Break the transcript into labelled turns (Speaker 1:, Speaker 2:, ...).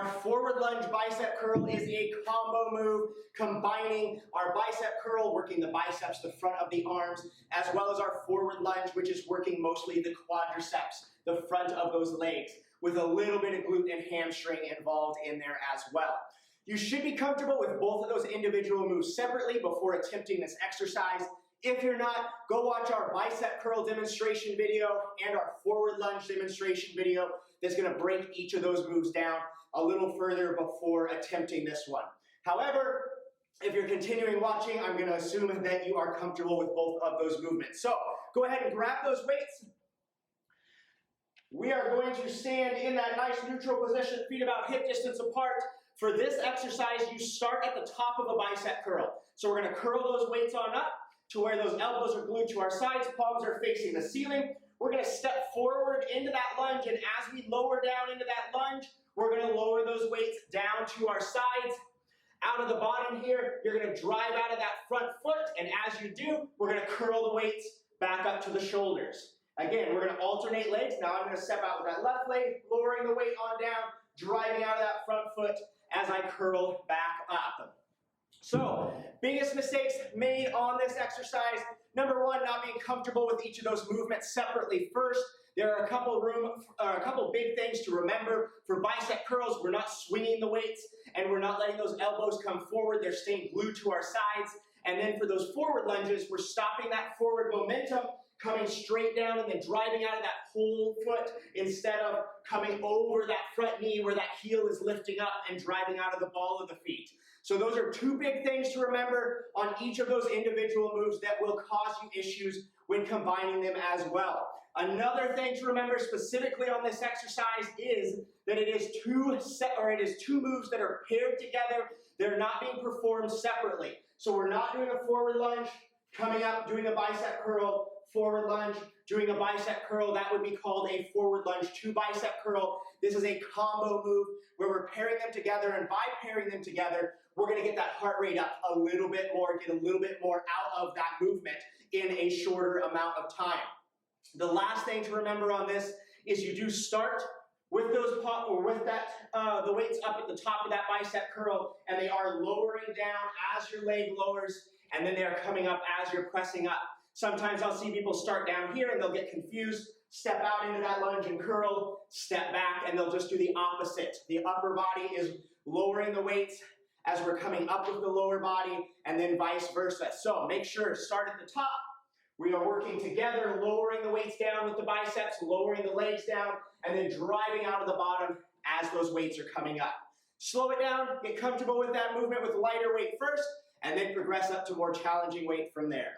Speaker 1: Our forward lunge bicep curl is a combo move combining our bicep curl, working the biceps, the front of the arms, as well as our forward lunge, which is working mostly the quadriceps, the front of those legs, with a little bit of glute and hamstring involved in there as well. You should be comfortable with both of those individual moves separately before attempting this exercise. If you're not, go watch our bicep curl demonstration video and our forward lunge demonstration video that's going to break each of those moves down a little further before attempting this one. However, if you're continuing watching, I'm going to assume that you are comfortable with both of those movements. So go ahead and grab those weights. We are going to stand in that nice neutral position, feet about hip distance apart. For this exercise, you start at the top of a bicep curl. So we're going to curl those weights on up to where those elbows are glued to our sides, palms are facing the ceiling. We're going to step forward into that lunge, and as we lower down into that lunge, we're going to lower those weights down to our sides. Out of the bottom here, you're going to drive out of that front foot, and as you do, we're going to curl the weights back up to the shoulders. Again, we're going to alternate legs. Now I'm going to step out with that left leg, lowering the weight on down, driving out of that front foot as I curl back up. So, biggest mistakes made on this exercise. Number one, not being comfortable with each of those movements separately first. There are a couple big things to remember. For bicep curls, we're not swinging the weights and we're not letting those elbows come forward. They're staying glued to our sides. And then for those forward lunges, we're stopping that forward momentum, coming straight down and then driving out of that whole foot instead of coming over that front knee where that heel is lifting up and driving out of the ball of the feet. So those are two big things to remember on each of those individual moves that will cause you issues when combining them as well. Another thing to remember specifically on this exercise is that it is two moves that are paired together. They're not being performed separately. So we're not doing a forward lunge, coming up, doing a bicep curl, forward lunge, doing a bicep curl. That would be called a forward lunge to bicep curl. This is a combo move where we're pairing them together, and by pairing them together, we're going to get that heart rate up a little bit more, get a little bit more out of that movement in a shorter amount of time. The last thing to remember on this is you do start with those the weights up at the top of that bicep curl, and they are lowering down as your leg lowers, and then they are coming up as you're pressing up. Sometimes I'll see people start down here and they'll get confused, step out into that lunge and curl, step back, and they'll just do the opposite. The upper body is lowering the weights as we're coming up with the lower body, and then vice versa. So make sure to start at the top. We are working together, lowering the weights down with the biceps, lowering the legs down, and then driving out of the bottom as those weights are coming up. Slow it down, get comfortable with that movement with lighter weight first, and then progress up to more challenging weight from there.